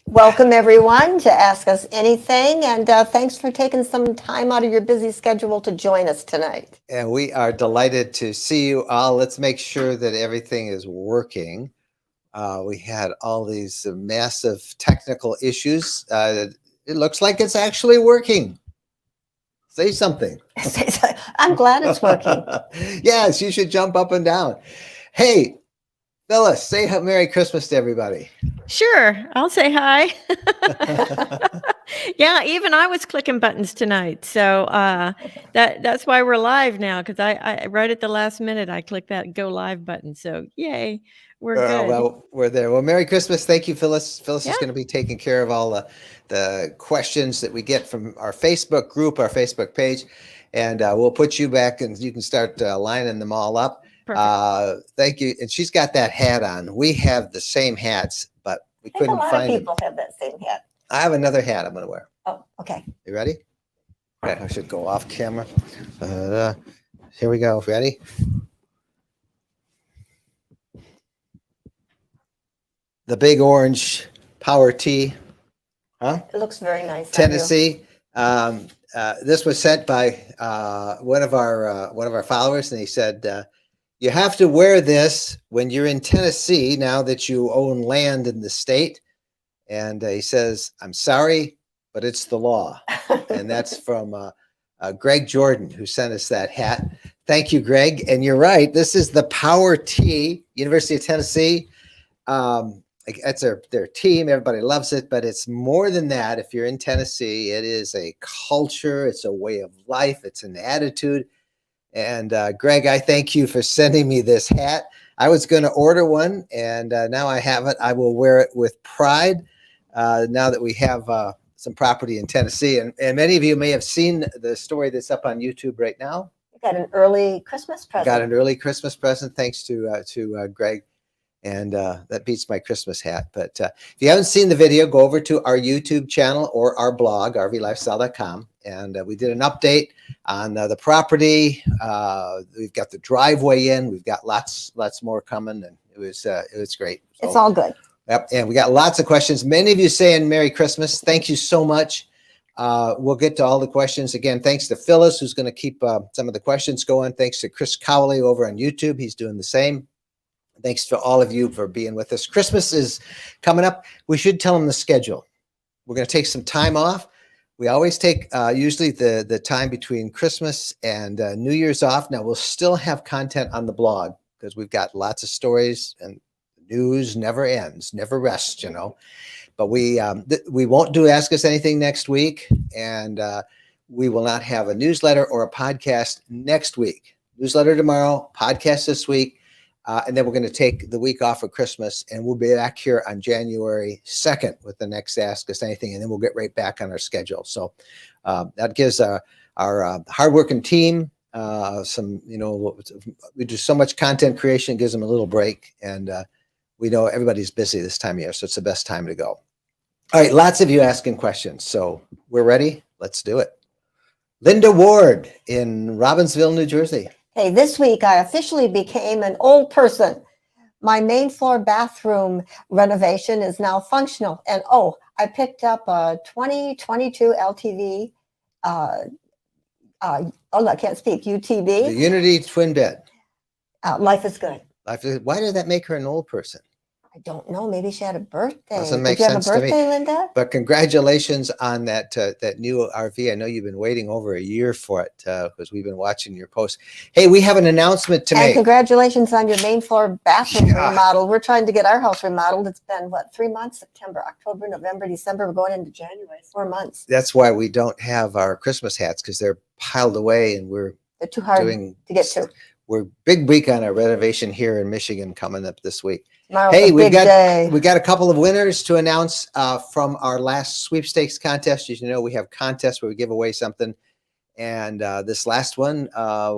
Welcome, everyone, to Ask Us Anything, and thanks for taking some time out of your busy schedule to join us tonight. And we are delighted to see you all. Let's make sure that everything is working. We had all these massive technical issues. It looks like it's actually working. Say something. I'm glad it's working. Yes, you should jump up and down. Hey, Phyllis, say Merry Christmas to everybody. Sure, I'll say hi. Yeah, even I was clicking buttons tonight, so that's why we're live now. Because I right at the last minute I clicked that go live button. So yay, we're good. Well, we're there. Well, Merry Christmas. Thank you, Phyllis. Phyllis Yeah. is going to be taking care of all the questions that we get from our Facebook group, our Facebook page, and we'll put you back, and you can start lining them all up. Perfect. Thank you. And she's got that hat on. We have the same hats, but we couldn't find it. A lot of people have that same hat. I have another hat I'm going to wear. Oh, okay. You ready? Okay, I should go off camera. Here we go. Ready? The big orange Power T. Huh? It looks very nice. Tennessee. This was sent by one of our followers, and he said, you have to wear this when you're in Tennessee now that you own land in the state. And he says, I'm sorry, but it's the law. And that's from Greg Jordan, who sent us that hat. Thank you, Greg. And you're right. This is the Power T, University of Tennessee. That's their team. Everybody loves it, but it's more than that. If you're in Tennessee, it is a culture. It's a way of life. It's an attitude. And Greg, I thank you for sending me this hat. I was going to order one, and now I have it. I will wear it with pride now that we have some property in Tennessee. And many of you may have seen the story that's up on YouTube right now. You got an early Christmas present. Got an early Christmas present thanks to Greg. And that beats my Christmas hat. But if you haven't seen the video, go over to our YouTube channel or our blog, rvlifestyle.com. And we did an update on the property. We've got the driveway in. We've got lots more coming. And it was great. So, it's all good. Yep. And we got lots of questions. Many of you saying Merry Christmas. Thank you so much. We'll get to all the questions. Again, thanks to Phyllis, who's going to keep some of the questions going. Thanks to Chris Cowley over on YouTube. He's doing the same. Thanks to all of you for being with us. Christmas is coming up. We should tell them the schedule. We're going to take some time off. We always take usually the time between Christmas and New Year's off. Now, we'll still have content on the blog because we've got lots of stories, and news never ends, never rests, you know. But we won't do Ask Us Anything next week, and we will not have a newsletter or a podcast next week. Newsletter tomorrow, podcast this week. And then we're going to take the week off of Christmas, and we'll be back here on January 2nd with the next Ask Us Anything, and then we'll get right back on our schedule. So that gives our hardworking team some, we do so much content creation, it gives them a little break, and we know everybody's busy this time of year, so it's the best time to go. All right, lots of you asking questions, so we're ready. Let's do it. Linda Ward in Robbinsville, New Jersey. Hey, this week I officially became an old person. My main floor bathroom renovation is now functional. And I picked up a 2022 LTV. I can't speak, UTB. The Unity twin bed. Life is good. Why did that make her an old person? I don't know. Maybe she had a birthday. Doesn't make Did you have sense a birthday, to me. Linda? But congratulations on that new RV. I know you've been waiting over a year for it because we've been watching your posts. Hey, we have an announcement to And make. congratulations on your main floor bathroom remodel. We're trying to get our house remodeled. It's been, 3 months? September, October, November, December. We're going into January. 4 months. That's why we don't have our Christmas hats, because they're piled away, and they're too hard to get to. We're big week on our renovation here in Michigan coming up this week. Tomorrow's Hey, a we big day. got a couple of winners to announce from our last sweepstakes contest. As you know, we have contests where we give away something, and this last one,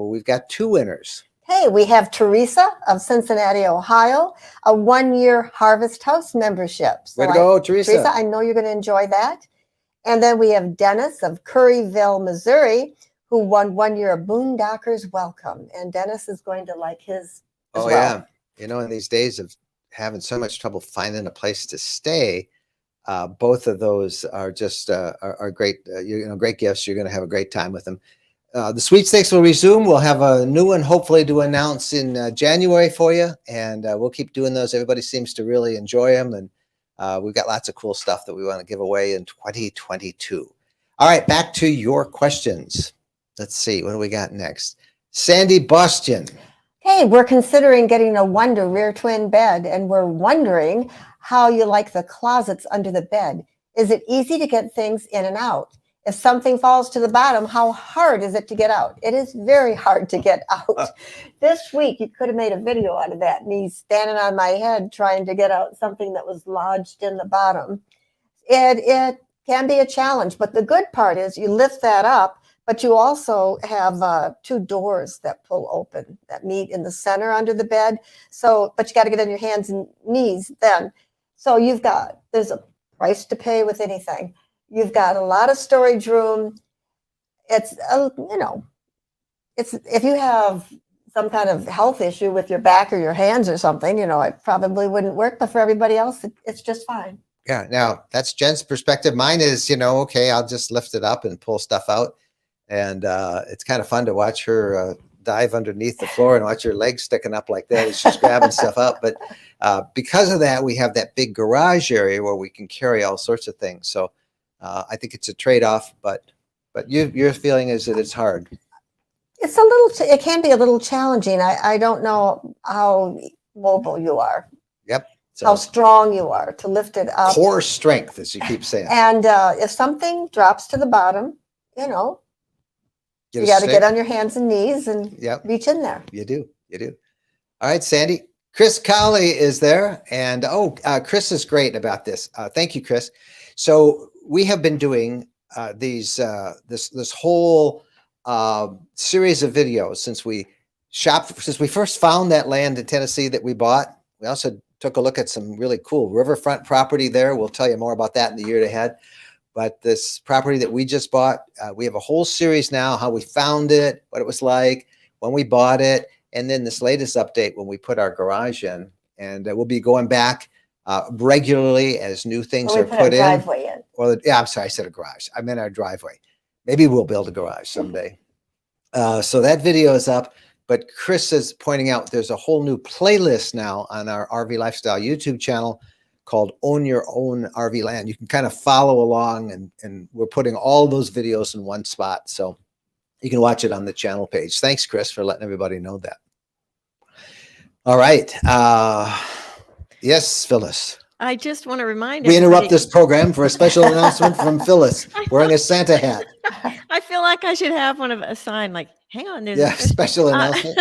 we've got 2 winners. Hey, we have Teresa of Cincinnati, Ohio, a 1-year Harvest House membership. Way to go, Teresa. Teresa, I know you're going to enjoy that. And then we have Dennis of Curryville, Missouri, who won 1 year of Boondockers Welcome. And Dennis is going to like his as well. Yeah. You know, in these days of having so much trouble finding a place to stay, both of those are just are great, great gifts. You're going to have a great time with them. The sweepstakes will resume. We'll have a new one hopefully to announce in January for you, and we'll keep doing those. Everybody seems to really enjoy them, and we've got lots of cool stuff that we want to give away in 2022. All right, back to your questions. Let's see, what do we got next? Sandy Boston. Hey, we're considering getting a Wonder rear twin bed, and we're wondering how you like the closets under the bed. Is it easy to get things in and out? If something falls to the bottom, how hard is it to get out? It is very hard to get out. This week, you could have made a video out of that, me standing on my head trying to get out something that was lodged in the bottom. It can be a challenge, but the good part is you lift that up, but you also have 2 doors that pull open that meet in the center under the bed. So, but you got to get on your hands and knees then. So there's a price to pay with anything. You've got a lot of storage room. It's, it's if you have some kind of health issue with your back or your hands or something, it probably wouldn't work, but for everybody else, it's just fine. Yeah. Now that's Jen's perspective. Mine is, okay, I'll just lift it up and pull stuff out. And it's kind of fun to watch her dive underneath the floor and watch her legs sticking up like that as she's grabbing stuff up. But because of that, we have that big garage area where we can carry all sorts of things. So I think it's a trade-off, but your feeling is that it's hard. It's it can be a little challenging. I don't know how mobile you are. Yep. So, how strong you are to lift it up. Core strength, as you keep saying. And if something drops to the bottom, you got to get on your hands and knees and reach in there. You do. All right, Sandy. Chris Cowley is there. And Chris is great about this. Thank you, Chris. So we have been doing this whole series of videos since we first found that land in Tennessee that we bought. We also took a look at some really cool riverfront property there. We'll tell you more about that in the year ahead. But this property that we just bought, we have a whole series now, how we found it, what it was like, when we bought it, and then this latest update when we put our garage in. And we'll be going back regularly as new things are put in. I'm sorry, I said a garage. I meant our driveway. Maybe we'll build a garage someday. So that video is up. But Chris is pointing out there's a whole new playlist now on our RV Lifestyle YouTube channel called Own Your Own RV Land. You can kind of follow along, and we're putting all those videos in one spot. So you can watch it on the channel page. Thanks, Chris, for letting everybody know that. All right. Yes, Phyllis. I just want to remind we everybody. Interrupt this program for a special announcement from Phyllis wearing a Santa hat. I feel like I should have a sign like, hang on, there's a special announcement.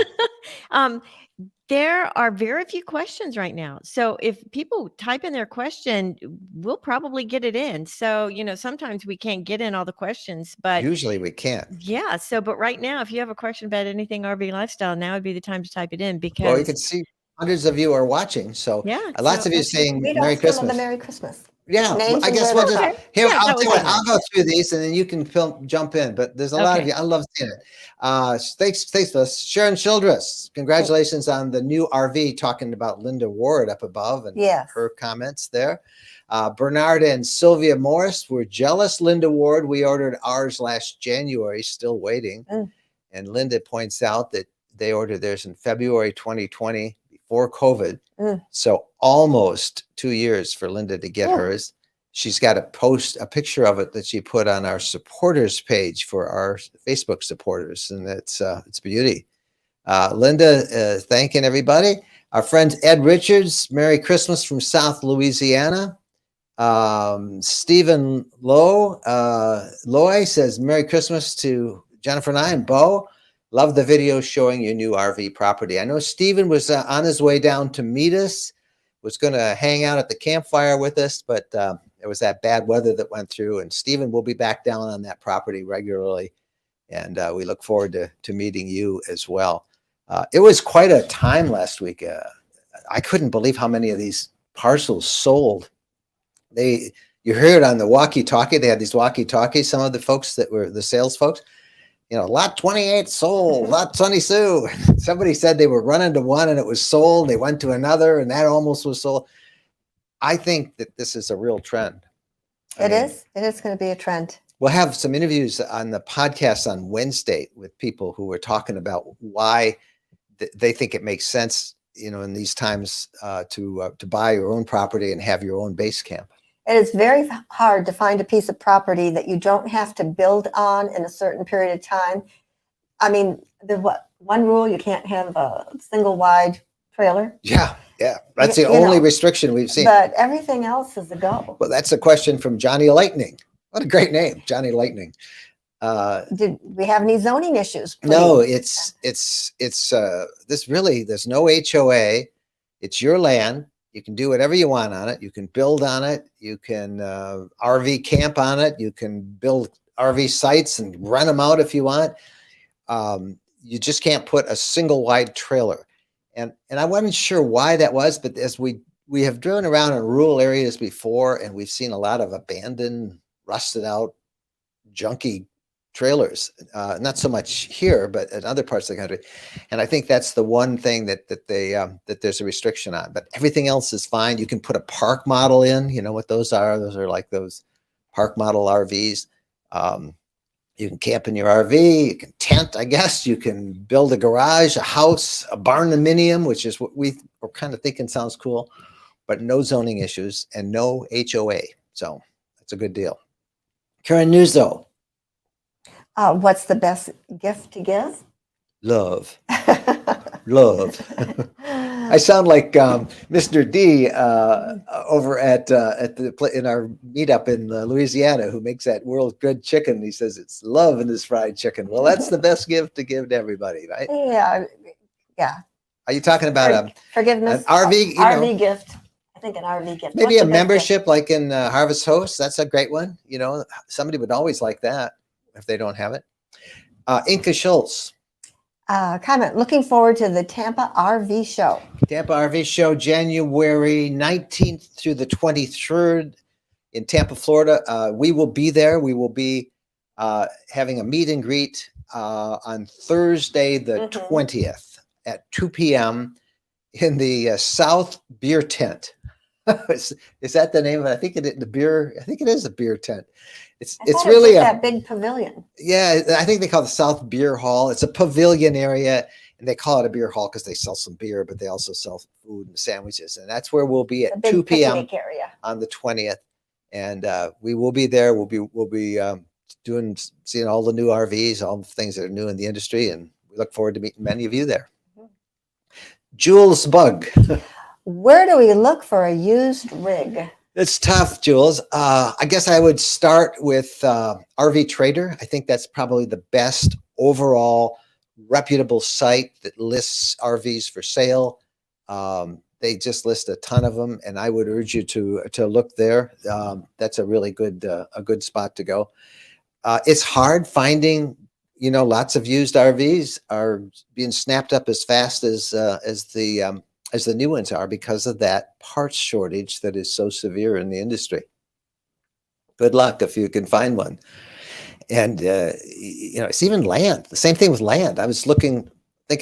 There are very few questions right now. So if people type in their question, we'll probably get it in. So, sometimes we can't get in all the questions, but usually we can't. Yeah. So, but right now, if you have a question about anything RV lifestyle, now would be the time to type it in, because you can see hundreds of you are watching. So lots of you saying Merry Christmas. The Merry Christmas. Yeah, I guess we'll just I'll tell you what, I'll go through these and then you can jump in. But there's a lot of you. I love seeing it. Thanks for us. Sharon Childress, congratulations on the new RV. Talking about Linda Ward up above and her comments there. Bernard and Sylvia Morris were jealous. Linda Ward, we ordered ours last January, still waiting. And Linda points out that they ordered theirs in February 2020. Before COVID. So almost 2 years for Linda to get hers. She's got a picture of it that she put on our supporters page for our Facebook supporters. And it's beauty. Linda, thanking everybody. Our friend Ed Richards, Merry Christmas from South Louisiana. Stephen Loy says, Merry Christmas to Jennifer and I and Bo. Love the video showing your new RV property. I know Stephen was on his way down to meet us, was going to hang out at the campfire with us, but there was that bad weather that went through. And Stephen will be back down on that property regularly. And we look forward to meeting you as well. It was quite a time last week. I couldn't believe how many of these parcels sold. You heard on the walkie-talkie, they had these walkie-talkies, some of the folks that were the sales folks. lot 28 sold, lot 22. Somebody said they were running to one and it was sold. They went to another and that almost was sold. I think that this is a real trend. It is going to be a trend. We'll have some interviews on the podcast on Wednesday with people who are talking about why they think it makes sense, in these times to buy your own property and have your own base camp. It is very hard to find a piece of property that you don't have to build on in a certain period of time. I mean, one rule, you can't have a single wide trailer. Yeah. That's the only restriction we've seen. But everything else is a go. Well, that's a question from Johnny Lightning. What a great name, Johnny Lightning. Did we have any zoning issues? Please? No, it's this really, there's no HOA. It's your land. You can do whatever you want on it. You can build on it. You can RV camp on it. You can build RV sites and rent them out if you want. You just can't put a single wide trailer. And I wasn't sure why that was, but as we have driven around in rural areas before, and we've seen a lot of abandoned, rusted out, junky trailers. Not so much here, but in other parts of the country. And I think that's the one thing that there's a restriction on. But everything else is fine. You can put a park model in. You know what those are? Those are like those park model RVs. You can camp in your RV, you can tent, I guess. You can build a garage, a house, a barndominium, which is what we're kind of thinking sounds cool, but no zoning issues and no HOA. So that's a good deal. Karen Nuzzo. What's the best gift to give? Love. Love. I sound like Mr. D over at in our meetup in Louisiana, who makes that world's good chicken. He says it's love in his fried chicken. Well, that's the best gift to give to everybody, right? Yeah. Are you talking about forgiveness? an RV? RV gift. I think an RV gift. Maybe a membership like in Harvest Host. That's a great one. Somebody would always like that if they don't have it. Inka Schultz. Comment. Looking forward to the Tampa RV show. Tampa RV show, January 19th through the 23rd in Tampa, Florida. We will be there. We will be having a meet and greet on Thursday, the 20th at 2 p.m. in the South Beer Tent. Is that the name of it? I think it is a beer tent. It's really that big pavilion. Yeah, I think they call it the South Beer Hall. It's a pavilion area, and they call it a beer hall because they sell some beer, but they also sell food and sandwiches. And that's where we'll be at 2 p.m. area. On the 20th. And we will be there. We'll be seeing all the new RVs, all the things that are new in the industry, and we look forward to meeting many of you there. Jules Bug. Where do we look for a used rig? It's tough, Jules. I guess I would start with RV Trader. I think that's probably the best overall reputable site that lists RVs for sale. They just list a ton of them, and I would urge you to look there. That's a really good spot to go. It's hard finding. Lots of used RVs are being snapped up as fast as the new ones are because of that parts shortage that is so severe in the industry. Good luck if you can find one. And, it's even land. The same thing with land. I was thinking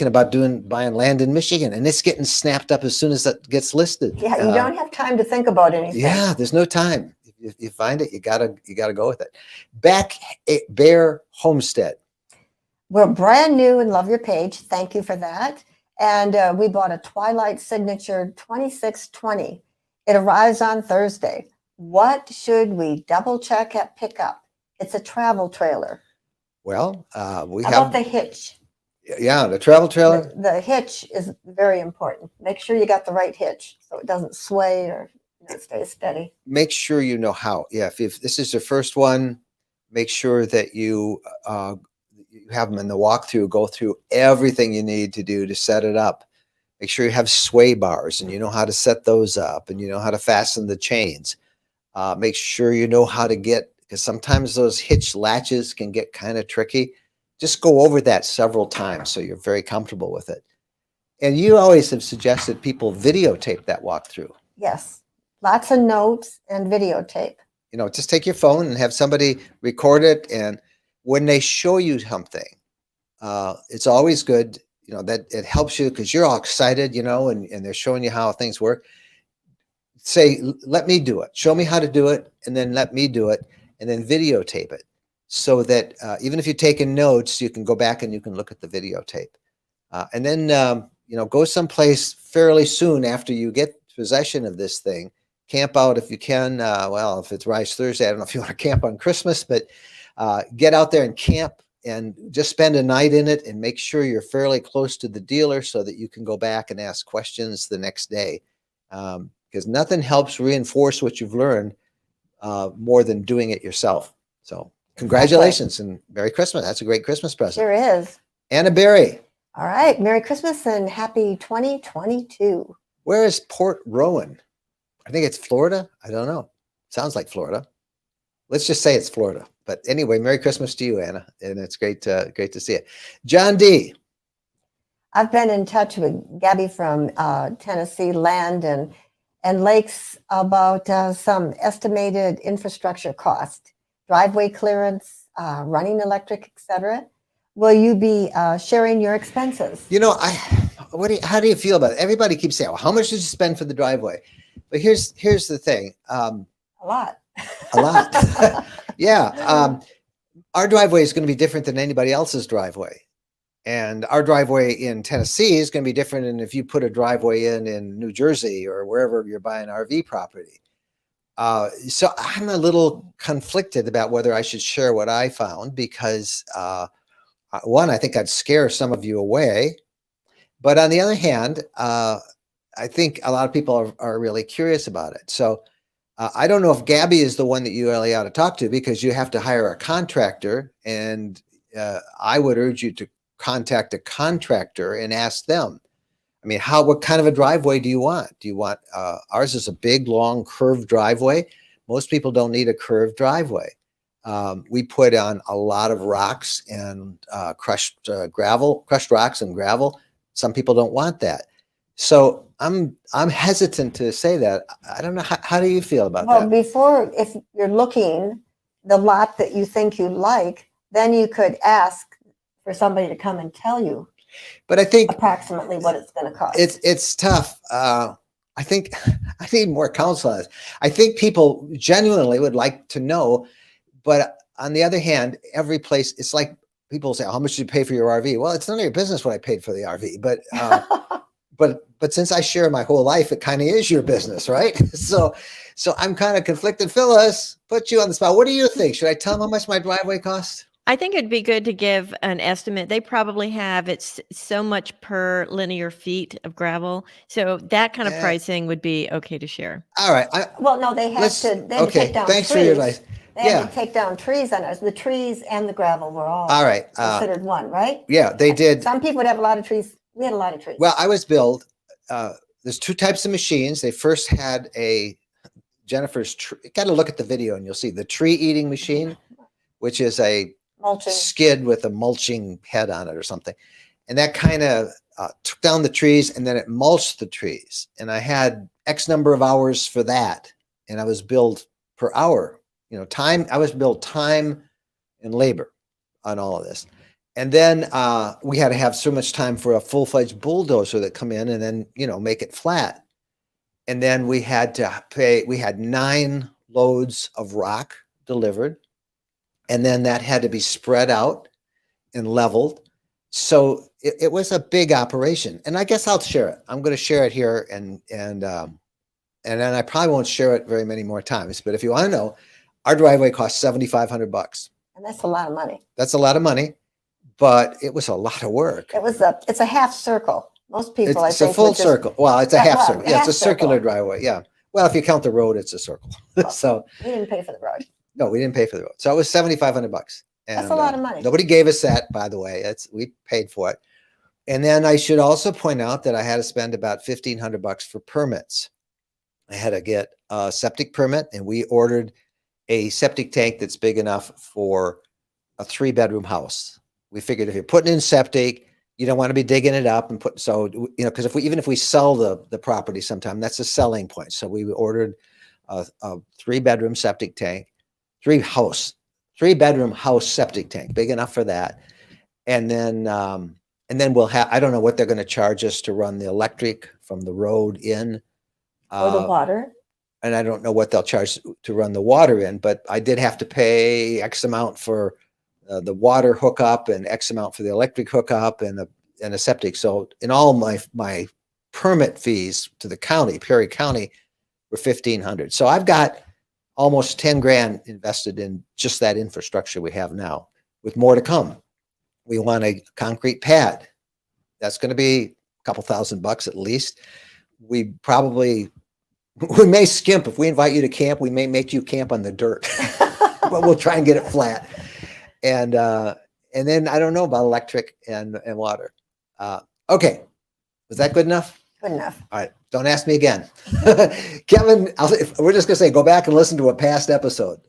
about buying land in Michigan, and it's getting snapped up as soon as it gets listed. Yeah, you don't have time to think about anything. Yeah, there's no time. If you find it, you gotta go with it. Back Bear Homestead. We're brand new and love your page. Thank you for that. And we bought a Twilight Signature 2620. It arrives on Thursday. What should we double check at pickup? It's a travel trailer. Well, How about the hitch? Yeah, the travel trailer. The hitch is very important. Make sure you got the right hitch so it doesn't sway or stay steady. Make sure you know how. Yeah, if this is your first one, make sure that you have them in the walkthrough, go through everything you need to do to set it up. Make sure you have sway bars and you know how to set those up and you know how to fasten the chains. Make sure you know how to because sometimes those hitch latches can get kind of tricky. Just go over that several times so you're very comfortable with it. And you always have suggested people videotape that walkthrough. Yes, lots of notes and videotape. Just take your phone and have somebody record it, and when they show you something, it's always good, that it helps you because you're all excited, and they're showing you how things work. Say, let me do it. Show me how to do it, and then let me do it, and then videotape it so that even if you're taking notes, you can go back and you can look at the videotape. And then, go someplace fairly soon after you get possession of this thing. Camp out if you can. Well, if it's Rise Thursday, I don't know if you want to camp on Christmas, but get out there and camp and just spend a night in it and make sure you're fairly close to the dealer so that you can go back and ask questions the next day. Because nothing helps reinforce what you've learned more than doing it yourself. So congratulations and Merry Christmas. That's a great Christmas present. Sure is. Anna Berry. All right. Merry Christmas and happy 2022. Where is Port Rowan? I think it's Florida. I don't know. Sounds like Florida. Let's just say it's Florida. But anyway, Merry Christmas to you, Anna. And it's great to see it. John D. I've been in touch with Gabby from Tennessee Land and Lakes about some estimated infrastructure cost, driveway clearance, running electric, etc. Will you be sharing your expenses? How do you feel about it? Everybody keeps saying, well, how much did you spend for the driveway? But here's the thing. A lot. A lot. Yeah. Our driveway is going to be different than anybody else's driveway. And our driveway in Tennessee is going to be different than if you put a driveway in New Jersey or wherever you're buying RV property. So I'm a little conflicted about whether I should share what I found because, one, I think I'd scare some of you away. But on the other hand, I think a lot of people are really curious about it. So I don't know if Gabby is the one that you really ought to talk to because you have to hire a contractor. And I would urge you to contact a contractor and ask them. I mean, what kind of a driveway do you want? Do you want, ours is a big, long, curved driveway. Most people don't need a curved driveway. We put on a lot of rocks and crushed rocks and gravel. Some people don't want that. So I'm hesitant to say that. I don't know. How do you feel about that? Well, if you're looking the lot that you think you like, then you could ask for somebody to come and tell you. But I think approximately what it's going to cost. It's tough. I think I need more counsel on this. I think people genuinely would like to know, but on the other hand, every place, it's like people say, how much did you pay for your RV? Well, it's none of your business what I paid for the RV, but since I share my whole life, it kind of is your business, right? So I'm kind of conflicted. Phyllis, put you on the spot. What do you think? Should I tell them how much my driveway costs? I think it'd be good to give an estimate. They probably have it's so much per linear feet of gravel. So that kind of pricing would be okay to share. All right. No, they have to take down thanks trees. For your advice. They had to take down trees on us. The trees and the gravel were all right. Considered one, right? Yeah, they did. Some people would have a lot of trees. We had a lot of trees. Well, I was billed. There's two types of machines. They first had Jennifer's got to look at the video and you'll see the tree eating machine, which is a skid with a mulching head on it or something. And that kind of took down the trees and then it mulched the trees. And I had X number of hours for that. And I was billed per hour, time. I was billed time and labor on all of this. And then we had to have so much time for a full-fledged bulldozer that come in and then, make it flat. And then we had to pay, we had 9 loads of rock delivered. And then that had to be spread out and leveled. So it was a big operation. And I guess I'll share it. I'm going to share it here. And then I probably won't share it very many more times. But if you want to know, our driveway cost $7,500. And that's a lot of money. That's a lot of money. But it was a lot of work. It's a half circle. Most people, it's a full circle. Well, it's a half circle. Yeah, it's a circular driveway. Yeah. Well, if you count the road, it's a circle. So we didn't pay for the road. No, we didn't pay for the road. So it was $7,500. That's a lot of money. Nobody gave us that, by the way. We paid for it. And then I should also point out that I had to spend about $1,500 for permits. I had to get a septic permit, and we ordered a septic tank that's big enough for a 3-bedroom house. We figured if you're putting in septic, you don't want to be digging it up and because even if we sell the property sometime, that's a selling point. So we ordered a 3-bedroom septic tank, 3-bedroom house septic tank, big enough for that. And then we'll have, I don't know what they're going to charge us to run the electric from the road in. Or the water. And I don't know what they'll charge to run the water in, but I did have to pay X amount for the water hookup and X amount for the electric hookup and a septic. So in all my permit fees to the county, Perry County, were $1,500. So I've got almost 10 grand invested in just that infrastructure we have now, with more to come. We want a concrete pad. That's going to be a couple $1,000 at least. We may skimp. If we invite you to camp, we may make you camp on the dirt, but we'll try and get it flat. And then I don't know about electric and water. Okay. Was that good enough? Good enough. All right. Don't ask me again. Kevin, we're just going to say, go back and listen to a past episode.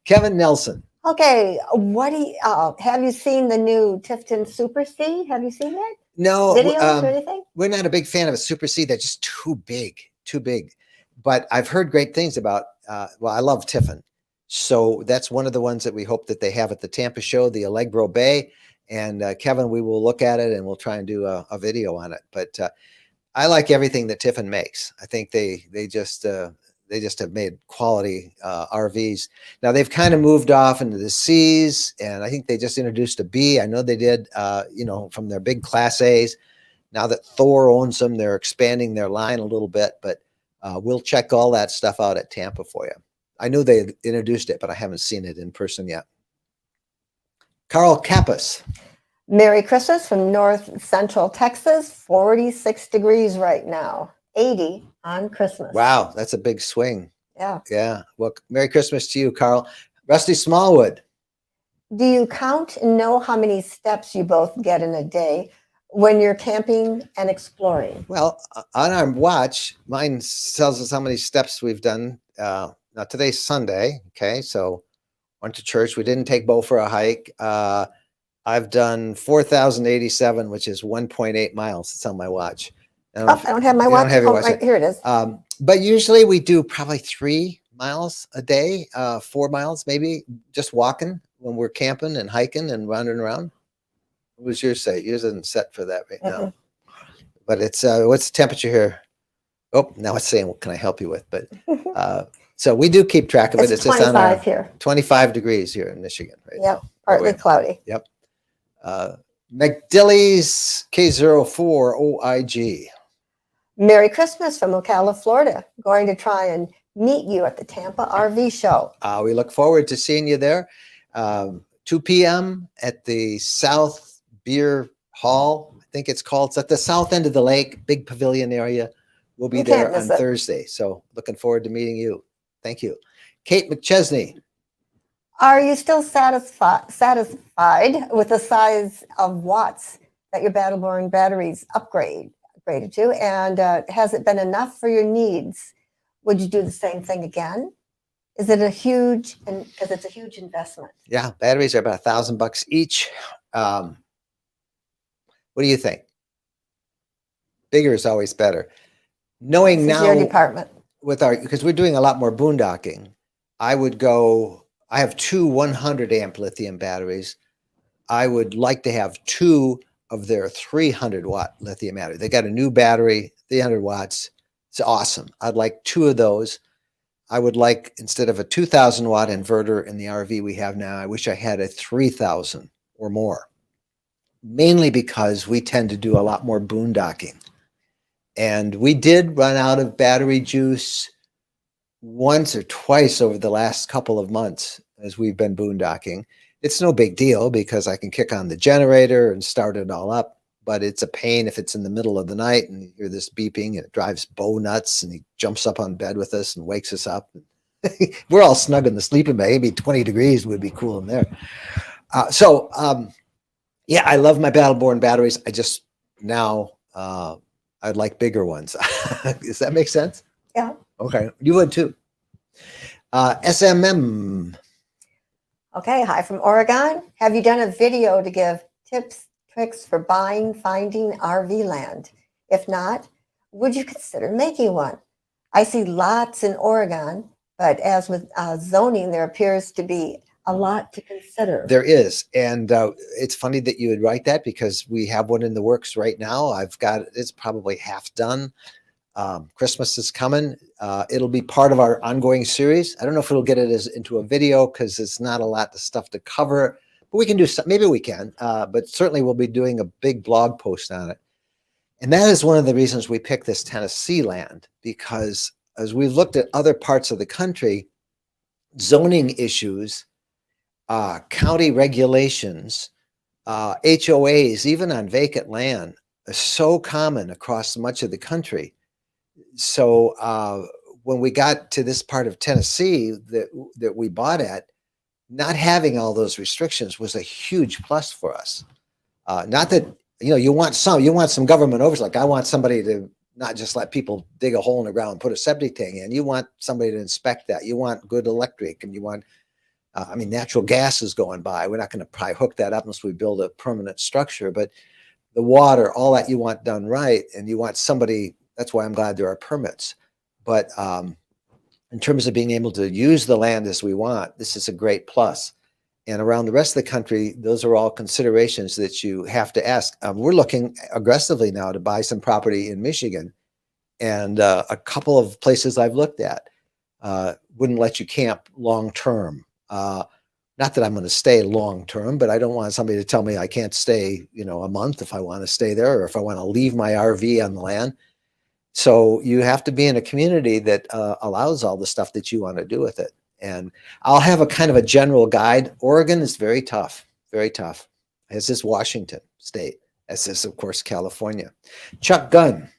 Kevin Nelson. Okay. What do you, have you seen the new Tifton Super C? Have you seen it? No. Videos or anything? We're not a big fan of a Super C. They're just too big. But I've heard great things about, I love Tiffin. So that's one of the ones that we hope that they have at the Tampa show, the Allegro Bay. And Kevin, we will look at it and we'll try and do a video on it. But I like everything that Tiffin makes. I think they just have made quality RVs. Now they've kind of moved off into the C's, and I think they just introduced a B. I know they did, from their big Class A's. Now that Thor owns them, they're expanding their line a little bit, but we'll check all that stuff out at Tampa for you. I knew they had introduced it, but I haven't seen it in person yet. Carl Kappas. Merry Christmas from North Central Texas. 46 degrees right now. 80 on Christmas. Wow, that's a big swing. Yeah. Yeah. Well, Merry Christmas to you, Carl. Rusty Smallwood. Do you count and know how many steps you both get in a day when you're camping and exploring? Well, on our watch, mine tells us how many steps we've done. Now today's Sunday. Okay. So went to church. We didn't take Bo for a hike. I've done 4,087, which is 1.8 miles. It's on my watch. I don't have my watch. Right, here it is. But usually we do probably 3 miles a day, 4 miles, maybe just walking when we're camping and hiking and wandering around. What was yours say? Yours isn't set for that right now. But it's, what's the temperature here? Oh, now it's saying, what can I help you with? But so we do keep track of it. It's just on our here. 25 degrees here in Michigan. Right? Yep. Partly cloudy. Yep. McDilly's K04OIG. Merry Christmas from Ocala, Florida. Going to try and meet you at the Tampa RV show. We look forward to seeing you there. 2 p.m. at the South Beer Hall. I think it's called. It's at the south end of the lake, big pavilion area. We'll be there on Thursday. So looking forward to meeting you. Thank you. Kate McChesney. Are you still satisfied with the size of watts that your Battle-Born batteries upgraded to? And has it been enough for your needs? Would you do the same thing again? Is it because it's a huge investment? Yeah, batteries are about $1,000 each. What do you think? Bigger is always better. Knowing now your department because we're doing a lot more boondocking, I have 2 100 amp lithium batteries. I would like to have 2 of their 300 watt lithium battery. They got a new battery, 300 watts. It's awesome. I'd like 2 of those. I would like, instead of a 2,000 watt inverter in the RV we have now, I wish I had a 3,000 or more, mainly because we tend to do a lot more boondocking. And we did run out of battery juice once or twice over the last couple of months as we've been boondocking. It's no big deal because I can kick on the generator and start it all up, but it's a pain if it's in the middle of the night and you hear this beeping and it drives Bo nuts and he jumps up on bed with us and wakes us up. We're all snug in the sleeping bag. Maybe 20 degrees would be cool in there. Yeah, I love my Battle-Born batteries. I just now I'd like bigger ones. Does that make sense? Yeah. Okay. You would too. SMM. Okay. Hi from Oregon. Have you done a video to give tips, tricks for finding RV land? If not, would you consider making one? I see lots in Oregon, but as with zoning, there appears to be a lot to consider. There is. And it's funny that you would write that because we have one in the works right now. It's probably half done. Christmas is coming. It'll be part of our ongoing series. I don't know if it'll get it into a video because it's not a lot of stuff to cover, but we can do some, maybe we can, but certainly we'll be doing a big blog post on it. And that is one of the reasons we picked this Tennessee land, because as we've looked at other parts of the country, zoning issues, county regulations, HOAs, even on vacant land, are so common across much of the country. So when we got to this part of Tennessee that we bought at, not having all those restrictions was a huge plus for us. Not that, you want some government oversight. Like I want somebody to not just let people dig a hole in the ground and put a septic tank in. You want somebody to inspect that. You want good electric, and you want, natural gas is going by. We're not going to probably hook that up unless we build a permanent structure, but the water, all that you want done right. And you want somebody, that's why I'm glad there are permits. But in terms of being able to use the land as we want, this is a great plus. And around the rest of the country, those are all considerations that you have to ask. We're looking aggressively now to buy some property in Michigan, and a couple of places I've looked at wouldn't let you camp long term. Not that I'm going to stay long term, but I don't want somebody to tell me I can't stay, a month if I want to stay there, or if I want to leave my RV on the land. So you have to be in a community that allows all the stuff that you want to do with it. And I'll have a kind of a general guide. Oregon is very tough, as is Washington State, as is, of course, California. Chuck Gunn.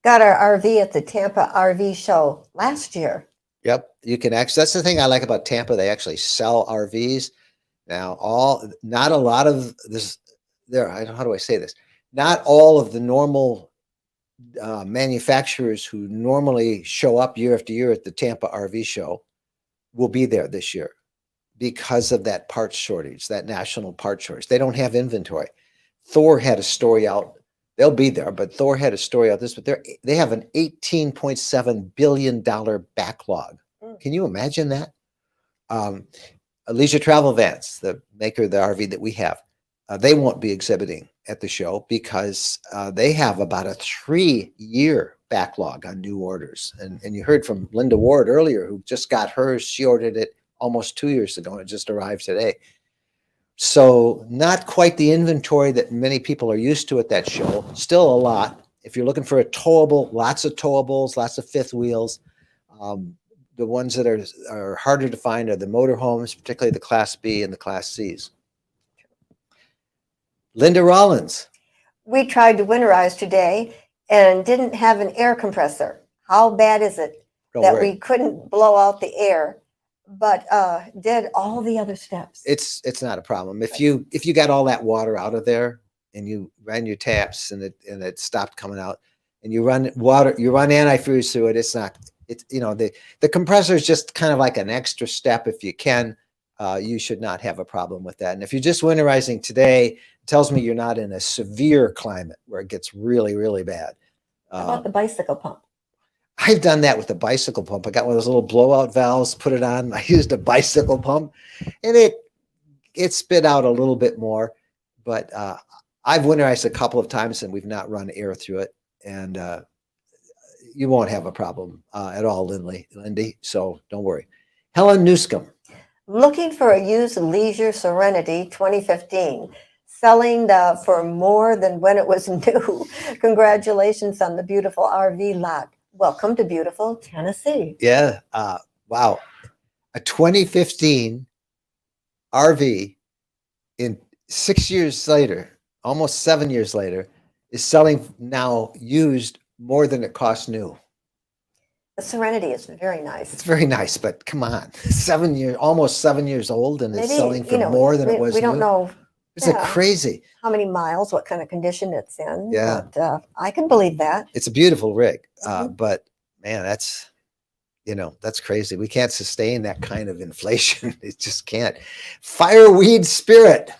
Got our RV at the Tampa RV show last year. Yep, you can actually, that's the thing I like about Tampa. They actually sell RVs. Now, not a lot of this, how do I say this? Not all of the normal manufacturers who normally show up year after year at the Tampa RV show will be there this year because of that parts shortage, that national parts shortage. They don't have inventory. Thor had a story out. They'll be there, but Thor had a story out this, but they have an $18.7 billion backlog. Can you imagine that? Leisure Travel Vans, the maker of the RV that we have, they won't be exhibiting at the show because they have about a 3-year backlog on new orders. And you heard from Linda Ward earlier, who just got hers. She ordered it almost 2 years ago, and it just arrived today. So not quite the inventory that many people are used to at that show. Still a lot. If you're looking for a towable, lots of towables, lots of fifth wheels. The ones that are harder to find are the motorhomes, particularly the Class B and the Class Cs. Linda Rollins. We tried to winterize today and didn't have an air compressor. How bad is it that we couldn't blow out the air, but did all the other steps? It's not a problem. If you got all that water out of there and you ran your taps and it stopped coming out, and you run antifreeze through it, the compressor is just kind of like an extra step. If you can, you should not have a problem with that. And if you're just winterizing today, it tells me you're not in a severe climate where it gets really, really bad. How about the bicycle pump? I've done that with the bicycle pump. I got one of those little blowout valves, put it on. I used a bicycle pump, and it spit out a little bit more. But I've winterized a couple of times, and we've not run air through it. And you won't have a problem at all, Lindy. So don't worry. Helen Newscomb. Looking for a used Leisure Serenity 2015. Selling for more than when it was new. Congratulations on the beautiful RV lot. Welcome to beautiful Tennessee. Yeah. Wow. A 2015 RV in 6 years later, almost 7 years later, is selling now used more than it cost new. The Serenity is very nice. It's very nice, but come on, almost 7 years old, and it's selling for more than it was new. We don't know. It's crazy. How many miles, what kind of condition it's in. Yeah. But I can believe that. It's a beautiful rig. But man, that's crazy. We can't sustain that kind of inflation. It just can't. Fireweed Spirit.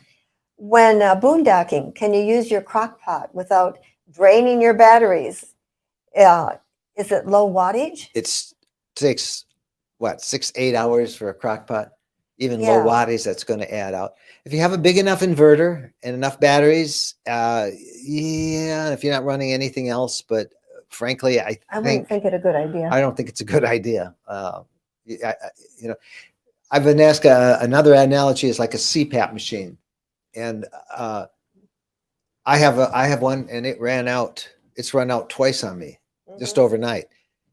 When boondocking, can you use your crock pot without draining your batteries? Is it low wattage? It takes 6-8 hours for a crock pot. even Yeah. low wattage, that's going to add out. If you have a big enough inverter and enough batteries, yeah, if you're not running anything else, but frankly, I wouldn't think it a good idea. I don't think it's a good idea. You know, I've been asked another analogy is like a CPAP machine, and I have one, and it ran out. It's run out twice on me, just overnight.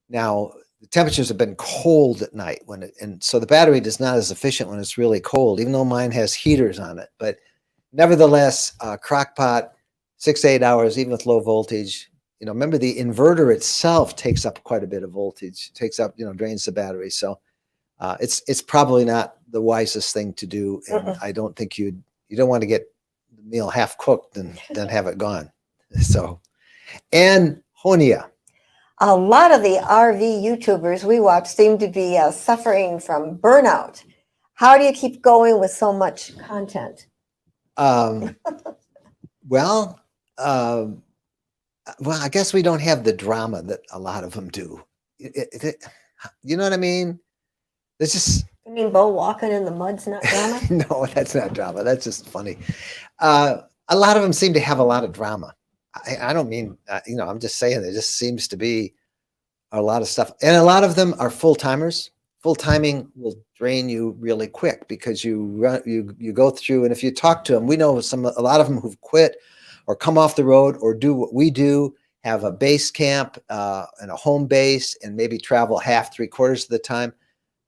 Now the temperatures have been cold at night and so the battery is not as efficient when it's really cold, even though mine has heaters on it. But nevertheless, crock pot, 6 to 8 hours, even with low voltage. Remember the inverter itself takes up quite a bit of voltage, takes up, drains the battery. So it's probably not the wisest thing to do. And I don't think you don't want to get the meal half cooked and then have it gone. So, and Honia. A lot of the RV YouTubers we watch seem to be suffering from burnout. How do you keep going with so much content? Well, I guess we don't have the drama that a lot of them do. You know what I mean? It's just. You mean Bo walking in the mud's not drama? No, that's not drama. That's just funny. A lot of them seem to have a lot of drama. I don't mean, I'm just saying there just seems to be a lot of stuff. And a lot of them are full-timers. Full-timing will drain you really quick because you go through, and if you talk to them, we know a lot of them who've quit or come off the road or do what we do, have a base camp and a home base and maybe travel half, 3/4 of the time.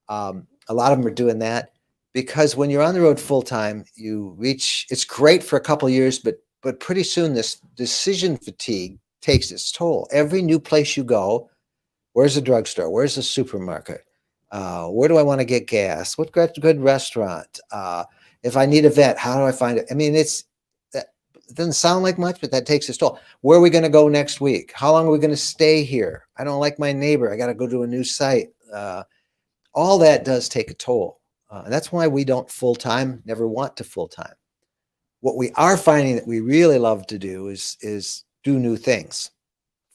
A lot of them are doing that because when you're on the road full-time, it's great for a couple of years, but pretty soon this decision fatigue takes its toll. Every new place you go, where's the drugstore? Where's the supermarket? Where do I want to get gas? What good restaurant? If I need a vet, how do I find it? I mean, it doesn't sound like much, but that takes its toll. Where are we going to go next week? How long are we going to stay here? I don't like my neighbor. I got to go to a new site. All that does take a toll. And that's why we don't full-time, never want to full-time. What we are finding that we really love to do is do new things.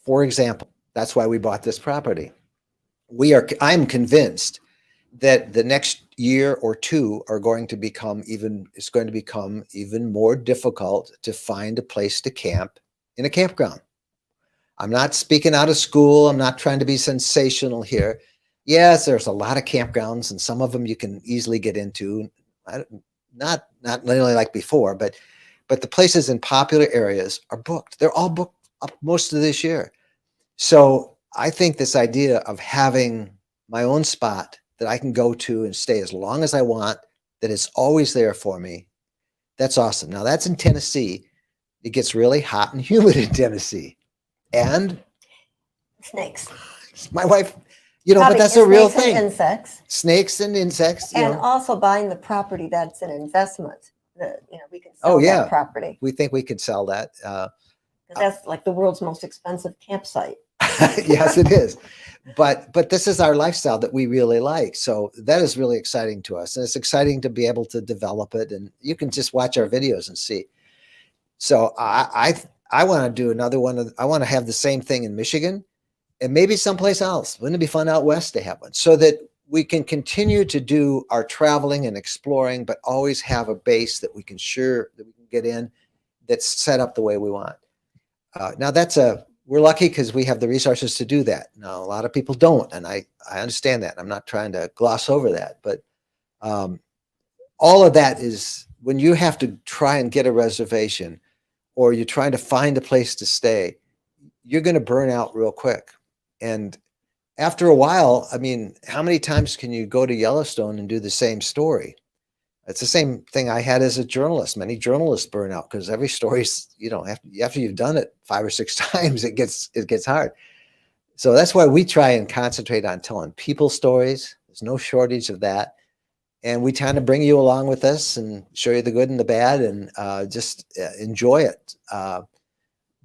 For example, that's why we bought this property. I'm convinced that the next year or two it's going to become even more difficult to find a place to camp in a campground. I'm not speaking out of school. I'm not trying to be sensational here. Yes, there's a lot of campgrounds, and some of them you can easily get into. Not literally like before, but the places in popular areas are booked. They're all booked up most of this year. So I think this idea of having my own spot that I can go to and stay as long as I want, that is always there for me, that's awesome. Now that's in Tennessee. It gets really hot and humid in Tennessee. And snakes. My wife, but that's a real thing. And insects. Snakes and insects. And also buying the property that's an investment. We can sell that property. We think we could sell that. That's like the world's most expensive campsite. Yes, it is. But this is our lifestyle that we really like. So that is really exciting to us. And it's exciting to be able to develop it. And you can just watch our videos and see. So I want to do another one. I want to have the same thing in Michigan and maybe someplace else. Wouldn't it be fun out west to have one so that we can continue to do our traveling and exploring, but always have a base that we can get in that's set up the way we want. Now we're lucky because we have the resources to do that. Now, a lot of people don't, and I understand that. I'm not trying to gloss over that, but all of that is when you have to try and get a reservation or you're trying to find a place to stay, you're going to burn out real quick. And after a while, I mean, how many times can you go to Yellowstone and do the same story? It's the same thing I had as a journalist. Many journalists burn out because every story's, after you've done it 5 or 6 times, it gets hard. So that's why we try and concentrate on telling people stories. There's no shortage of that. And we kind of bring you along with us and show you the good and the bad and just enjoy it.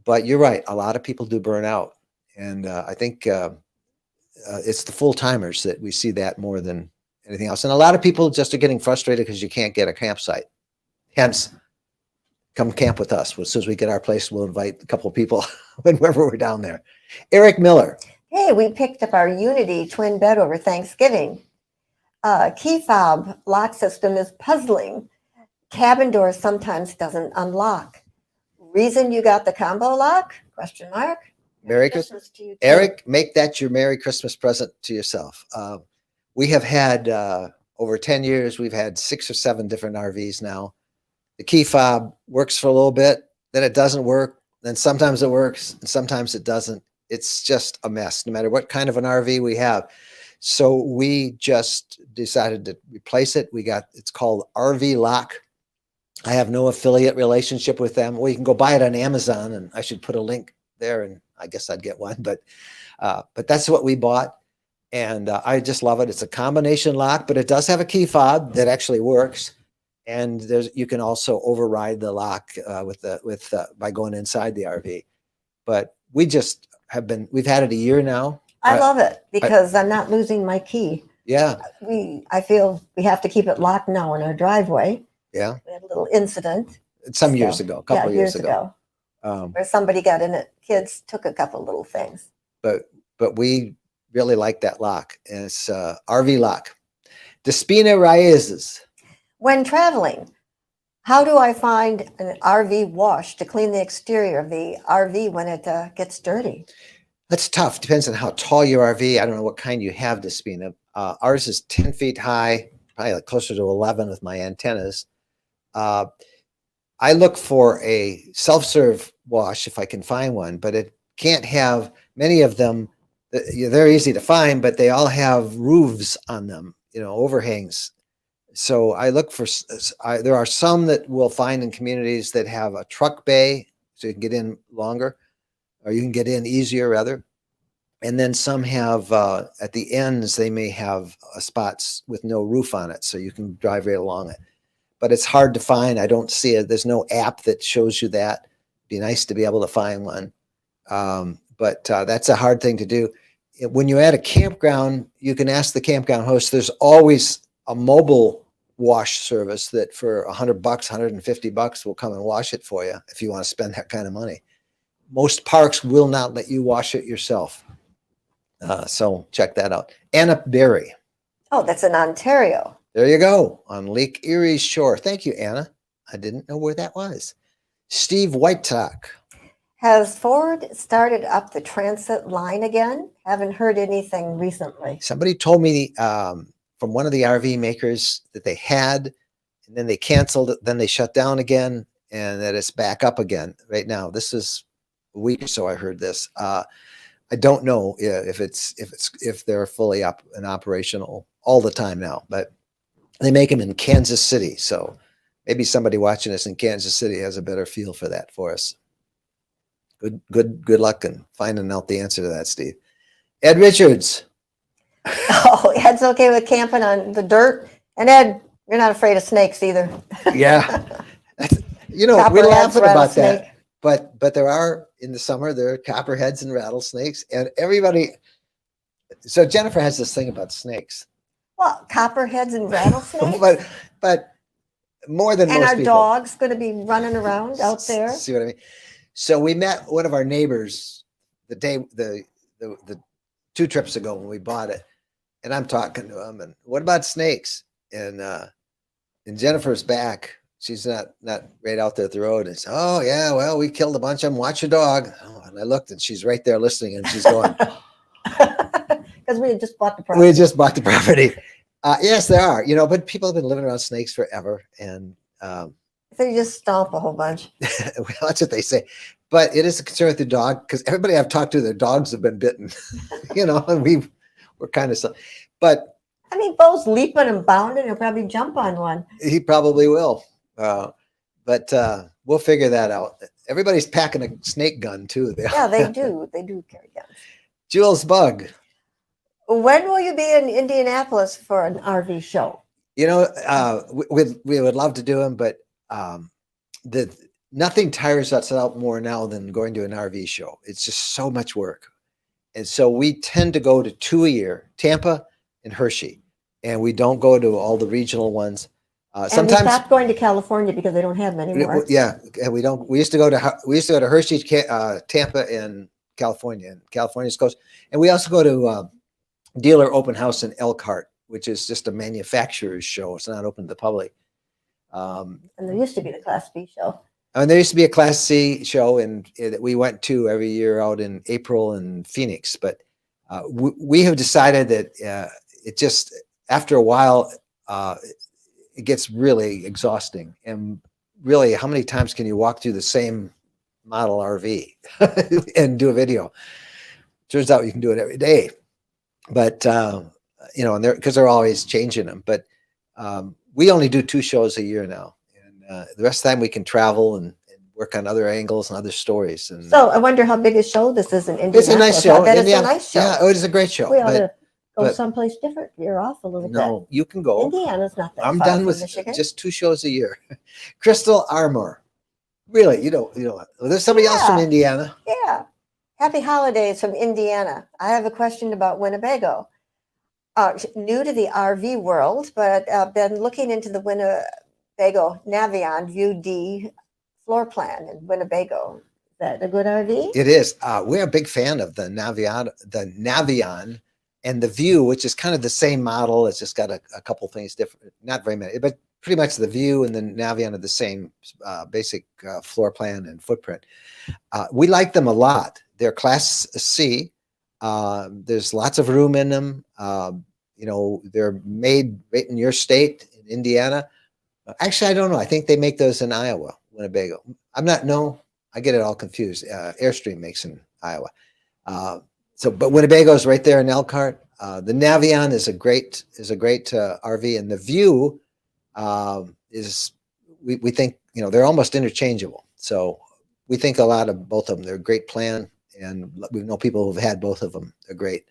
But you're right. A lot of people do burn out. And I think it's the full-timers that we see that more than anything else. And a lot of people just are getting frustrated because you can't get a campsite. Hence, come camp with us. As soon as we get our place, we'll invite a couple of people whenever we're down there. Eric Miller. Hey, we picked up our Unity twin bed over Thanksgiving. Key fob lock system is puzzling. Cabin door sometimes doesn't unlock. Reason you got the combo lock? Question mark. Merry Christmas to you too. Eric, make that your Merry Christmas present to yourself. We have had, over 10 years, we've had 6 or 7 different RVs now. The key fob works for a little bit, then it doesn't work, then sometimes it works, and sometimes it doesn't. It's just a mess, no matter what kind of an RV we have. So we just decided to replace it. It's called RV Lock. I have no affiliate relationship with them. Well, you can go buy it on Amazon, and I should put a link there, and I guess I'd get one, but that's what we bought. And I just love it. It's a combination lock, but it does have a key fob that actually works. And you can also override the lock by going inside the RV. But we've had it a year now. I love it because I'm not losing my key. Yeah. I feel we have to keep it locked now in our driveway. Yeah. We had a little incident. Some years ago, a couple of years ago. Where somebody got in it. Kids took a couple little things. But we really like that lock. And it's RV Lock. Despina Raizes. When traveling, how do I find an RV wash to clean the exterior of the RV when it gets dirty? That's tough. Depends on how tall your RV. I don't know what kind you have, Despina. Ours is 10 feet high, probably like closer to 11 with my antennas. I look for a self-serve wash if I can find one, but it can't have many of them. They're easy to find, but they all have roofs on them, overhangs. So I look for, there are some that we'll find in communities that have a truck bay, so you can get in longer, or you can get in easier rather. And then some have, at the ends, they may have spots with no roof on it, so you can drive right along it. But it's hard to find. I don't see it. There's no app that shows you that. Be nice to be able to find one. But that's a hard thing to do. When you're at a campground, you can ask the campground host. There's always a mobile wash service that for $100, $150 will come and wash it for you if you want to spend that kind of money. Most parks will not let you wash it yourself. So check that out. Anna Berry. Oh, that's in Ontario. There you go, on Lake Erie's shore. Thank you, Anna. I didn't know where that was. Steve Whitetalk. Has Ford started up the transit line again? Haven't heard anything recently. Somebody told me from one of the RV makers that they had, and then they canceled it, then they shut down again, and that it's back up again right now. This is a week or so I heard this. I don't know if they're fully up and operational all the time now, but they make them in Kansas City. So maybe somebody watching us in Kansas City has a better feel for that for us. Good luck in finding out the answer to that, Steve. Ed Richards. Oh, Ed's okay with camping on the dirt. And Ed, you're not afraid of snakes either. Yeah. We're laughing about that. But there are, in the summer, there are copperheads and rattlesnakes. And everybody, so Jennifer has this thing about snakes. Well, copperheads and rattlesnakes? but more than most people. And our dog's going to be running around out there. See what I mean? So we met one of our neighbors the 2 trips ago when we bought it, and I'm talking to him, and what about snakes? And Jennifer's back. She's not right out there at the road. And it's, oh yeah, well, we killed a bunch of them. Watch your dog. Oh, and I looked, and she's right there listening, and she's going, because we had just bought the property. We just bought the property. Yes, there are, but people have been living around snakes forever, and so you just stomp a whole bunch. Well, that's what they say. But it is a concern with the dog, because everybody I've talked to, their dogs have been bitten, and we're kind of, but I mean, Bo's leaping and bounding. He'll probably jump on one. He probably will. But we'll figure that out. Everybody's packing a snake gun too. Yeah, they do. They do carry guns. Jules Bug. When will you be in Indianapolis for an RV show? We would love to do them, but nothing tires us out more now than going to an RV show. It's just so much work. And so we tend to go to 2 a year, Tampa and Hershey. And we don't go to all the regional ones. Sometimes we stopped going to California because they don't have them anymore. Yeah, and we don't. We used to go to Hershey, Tampa, and California, and California's coast. And we also go to Dealer Open House in Elkhart, which is just a manufacturer's show. It's not open to the public. And there used to be the Class B show. And there used to be a Class C show that we went to every year out in April in Phoenix. But we have decided that it just, after a while, it gets really exhausting. And really, how many times can you walk through the same model RV and do a video? Turns out you can do it every day. But, you know, and because they're always changing them. But we only do 2 shows a year now. The rest of the time we can travel and work on other angles and other stories. And So I wonder how big a show this is in Indianapolis. it's a nice show. I bet it's a nice show. Yeah, it is a great show. We ought to go but- someplace different. You're off a little No, you can bit. go. Indiana's not that I'm far done from with Michigan. just 2 shows a year. Crystal Armour. Really, you know, there's somebody else from Yeah. Indiana. Yeah. Happy holidays from Indiana. I have a question about Winnebago. New to the RV world, but been looking into the Winnebago Navion View D floor plan in Winnebago. Is that a good RV? It is. We're a big fan of the Navion and the View, which is kind of the same model. It's just got a couple things different, not very many, but pretty much the View and the Navion are the same basic floor plan and footprint. We like them a lot. They're Class C. There's lots of room in them. You know, they're made right in your state, in Indiana. Actually, I don't know. I think they make those in Iowa, Winnebago. I get it all confused. Airstream makes in Iowa. But Winnebago is right there in Elkhart. The Navion is a great RV, and the View is, we think, you know, they're almost interchangeable. So we think a lot of both of them. They're a great plan, and we know people who've had both of them. They're great.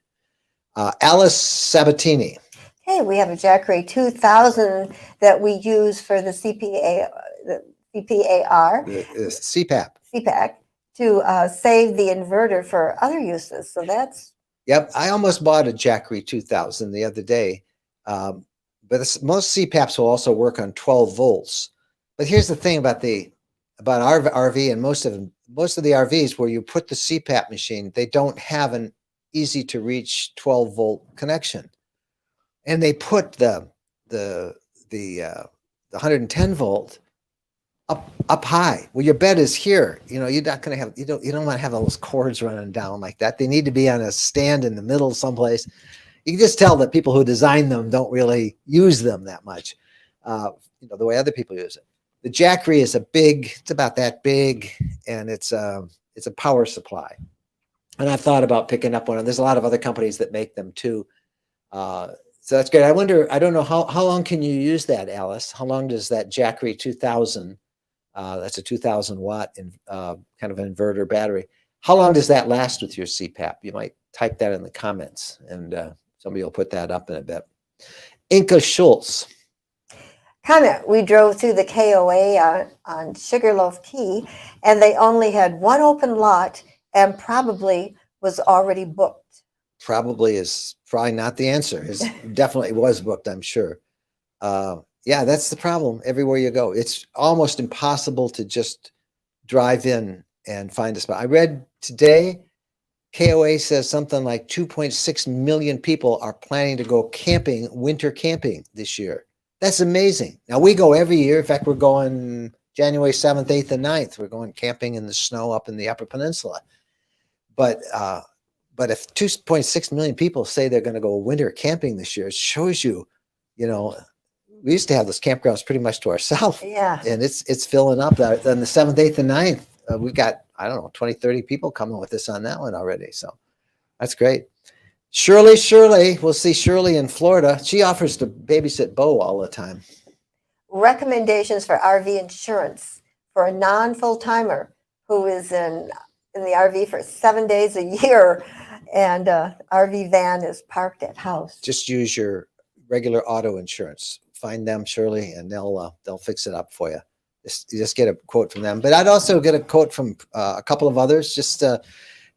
Alice Sabatini. Hey, we have a Jackery 2000 that we use for the CPAR, CPAP. to save the inverter for other uses. So that's Yep, I almost bought a Jackery 2000 the other day, but most CPAPs will also work on 12 volts. But here's the thing about our RV and most of the RVs where you put the CPAP machine, they don't have an easy to reach 12 volt connection, and they put the 110 volt up high. Well, your bed is here. You know, you're not going to have, you don't want to have all those cords running down like that. They need to be on a stand in the middle someplace. You can just tell that people who design them don't really use them that much, you know, the way other people use it. The Jackery is it's about that big, and it's a power supply. And I've thought about picking up one, and there's a lot of other companies that make them too. So that's great. I wonder, I don't know, how long can you use that, Alice? How long does that Jackery 2000, that's a 2000 watt kind of inverter battery, how long does that last with your CPAP? You might type that in the comments, and somebody will put that up in a bit. Inka Schultz. comment. We drove through the KOA on Sugarloaf Key, and they only had one open lot and probably was already booked. Probably not the answer. It definitely was booked, I'm sure. Yeah, that's the problem everywhere you go. It's almost impossible to just drive in and find a spot. I read today, KOA says something like 2.6 million people are planning to go camping, winter camping this year. That's amazing. Now, we go every year. In fact, we're going January 7th, 8th, and 9th. We're going camping in the snow up in the Upper Peninsula. But if 2.6 million people say they're going to go winter camping this year, it shows you, you know, we used to have those campgrounds pretty much to ourselves. Yeah. And it's filling up. Then the 7th, 8th, and 9th, we've got, I don't know, 20, 30 people coming with us on that one already. So that's great. Shirley, we'll see Shirley in Florida. She offers to babysit Bo all the time. Recommendations for RV insurance for a non-full-timer who is in the RV for 7 days a year, and RV van is parked at house. Just use your regular auto insurance. Find them, Shirley, and they'll fix it up for you. Just get a quote from them. But I'd also get a quote from a couple of others. Just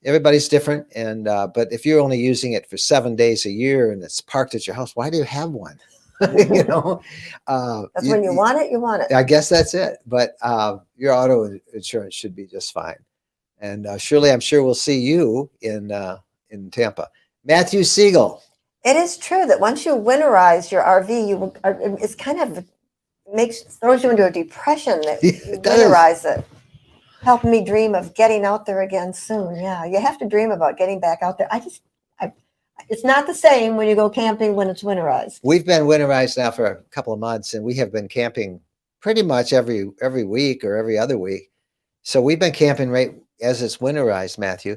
everybody's different, and but if you're only using it for 7 days a year and it's parked at your house, why do you have one? You know, That's when you want it, you want it. I guess that's it. But your auto insurance should be just fine. And Shirley, I'm sure we'll see you in Tampa. Matthew Siegel. It is true that once you winterize your RV, you will, it's kind of throws you into a depression that you It does. winterize it. Help me dream of getting out there again soon. Yeah, you have to dream about getting back out there. It's not the same when you go camping when it's winterized. We've been winterized now for a couple of months, and we have been camping pretty much every week or every other week. So we've been camping right as it's winterized, Matthew.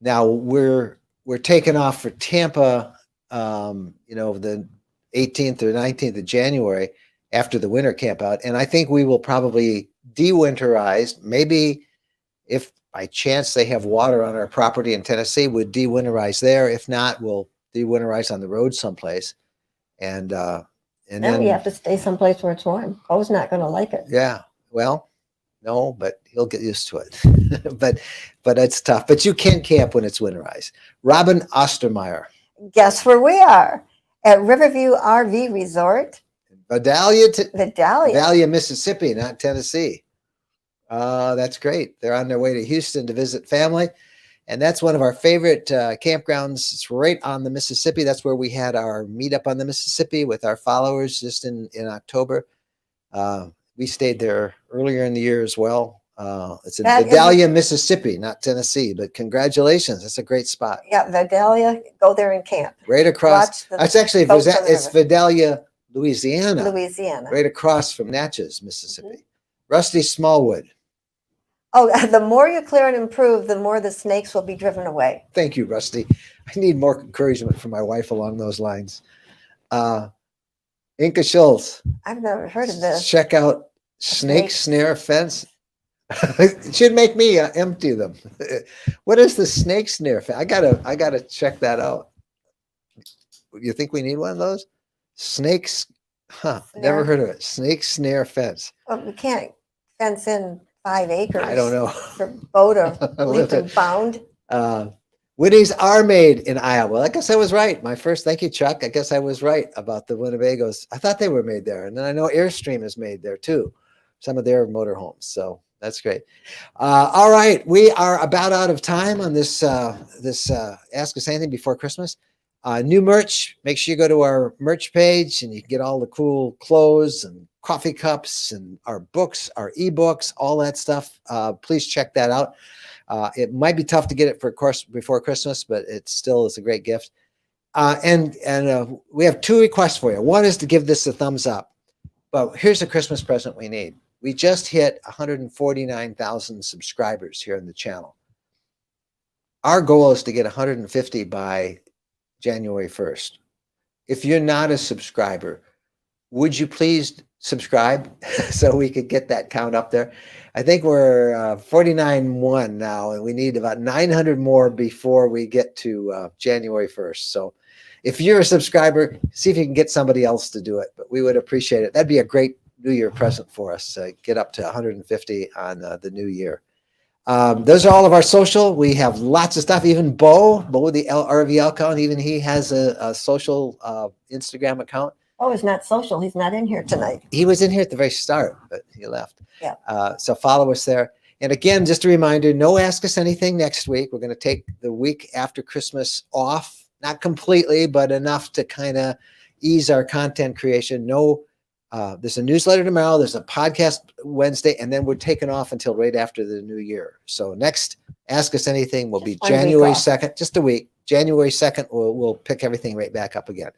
Now we're taking off for Tampa, the 18th or 19th of January after the winter camp out. And I think we will probably de-winterize. Maybe if by chance they have water on our property in Tennessee, we'd de-winterize there. If not, we'll de-winterize on the road someplace. And then you have to stay someplace where it's warm. Bo's not going to like it. Yeah. Well, no, but he'll get used to it. but it's tough. But you can camp when it's winterized. Robin Ostermeyer. Guess where we are? At Riverview RV Resort. Vidalia, Mississippi, not Tennessee. That's great. They're on their way to Houston to visit family. And that's one of our favorite campgrounds. It's right on the Mississippi. That's where we had our meetup on the Mississippi with our followers just in October. We stayed there earlier in the year as well. It's in Vidalia, Mississippi, not Tennessee, but congratulations. That's a great spot. Yeah, Vidalia, go there and camp. Right across. It's Vidalia, Louisiana. Right across from Natchez, Mississippi. Mm-hmm. Rusty Smallwood. Oh, the more you clear and improve, the more the snakes will be driven away. Thank you, Rusty. I need more encouragement from my wife along those lines. Inka Schultz. I've never heard of this. Check out snake snare fence. It should make me empty them. What is the snake snare fence? I gotta check that out. You think we need one of those? Snakes? Huh? Never heard of it. Snake snare fence. Well, we can't fence in 5 acres. I don't know. For Bo to leap and bound. Winnie's are made in Iowa. Well, I guess I was right. Thank you, Chuck. I guess I was right about the Winnebagos. I thought they were made there. And then I know Airstream is made there too. Some of their motorhomes. So that's great. All right. We are about out of time on this Ask Us Anything Before Christmas. New merch. Make sure you go to our merch page and you can get all the cool clothes and coffee cups and our books, our ebooks, all that stuff. Please check that out. It might be tough to get it before Christmas, but it still is a great gift. And we have 2 requests for you. One is to give this a thumbs up. But here's a Christmas present we need. We just hit 149,000 subscribers here on the channel. Our goal is to get 150 by January 1st. If you're not a subscriber, would you please subscribe so we could get that count up there? I think we're 49.1 now, and we need about 900 more before we get to January 1st. So if you're a subscriber, see if you can get somebody else to do it, but we would appreciate it. That'd be a great New Year present for us, get up to 150 on the new year. Those are all of our social. We have lots of stuff. Even Bo, the RV account, even he has a social Instagram account. Oh, he's not social. He's not in here tonight. He was in here at the very start, but he left. Yeah. So follow us there. And again, just a reminder, no Ask Us Anything next week. We're going to take the week after Christmas off, not completely, but enough to kind of ease our content creation. There's a newsletter tomorrow. There's a podcast Wednesday, and then we're taking off until right after the new year. So next Ask Us Anything will be January 2nd, just a week. January 2nd, we'll pick everything right back up again.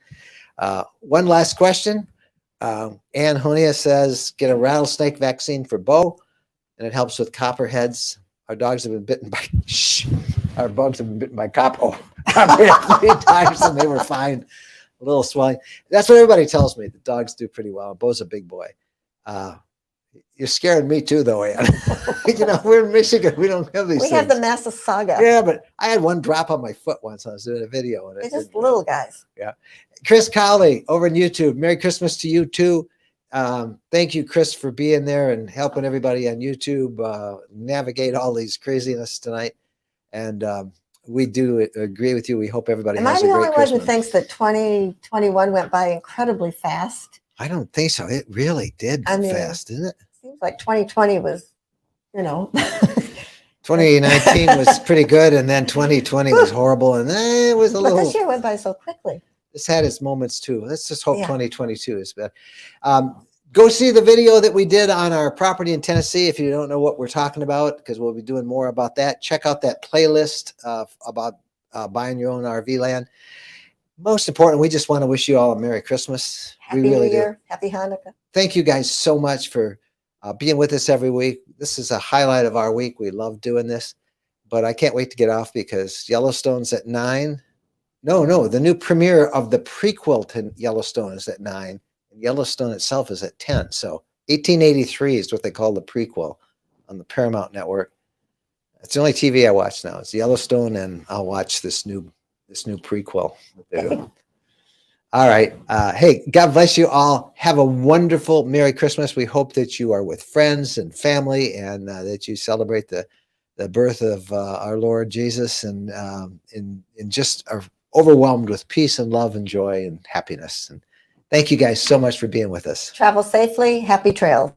One last question. Ann Honia says, get a rattlesnake vaccine for Bo, and it helps with copperheads. Our dogs have been bitten by, our bugs have been bitten by copperhead 3 times, and they were fine. A little swelling. That's what everybody tells me. The dogs do pretty well. Bo's a big boy. You're scaring me too, though, Ann. We're in Michigan. We don't have these things. We have the Massasauga. Yeah, but I had one drop on my foot once. I was doing a video. And they're just little guys. Yeah. Chris Cowley over on YouTube. Merry Christmas to you too. Thank you, Chris, for being there and helping everybody on YouTube navigate all these craziness tonight. And we do agree with you. We hope everybody has a great Christmas. Am I the only one who thinks that 2021 went by incredibly fast? I don't think so. It really did fast, didn't it? Seems like 2020 was, 2019 was pretty good, and then 2020 was horrible, and then it was a little. But this year went by so quickly. This had its moments too. Let's just hope Yeah. 2022 is better. Go see the video that we did on our property in Tennessee if you don't know what we're talking about, because we'll be doing more about that. Check out that playlist about buying your own RV land. Most important, we just want to wish you all a Merry Christmas. Happy We really New Year. do. Happy Hanukkah. Thank you guys so much for being with us every week. This is a highlight of our week. We love doing this, but I can't wait to get off because Yellowstone's at 9. No, the new premiere of the prequel to Yellowstone is at 9. Yellowstone itself is at 10. So 1883 is what they call the prequel on the Paramount Network. It's the only TV I watch now. It's Yellowstone, and I'll watch this new prequel that they're doing. All right. Hey, God bless you all. Have a wonderful Merry Christmas. We hope that you are with friends and family, and that you celebrate the birth of our Lord Jesus, and just are overwhelmed with peace and love and joy and happiness. And thank you guys so much for being with us. Travel safely. Happy trails.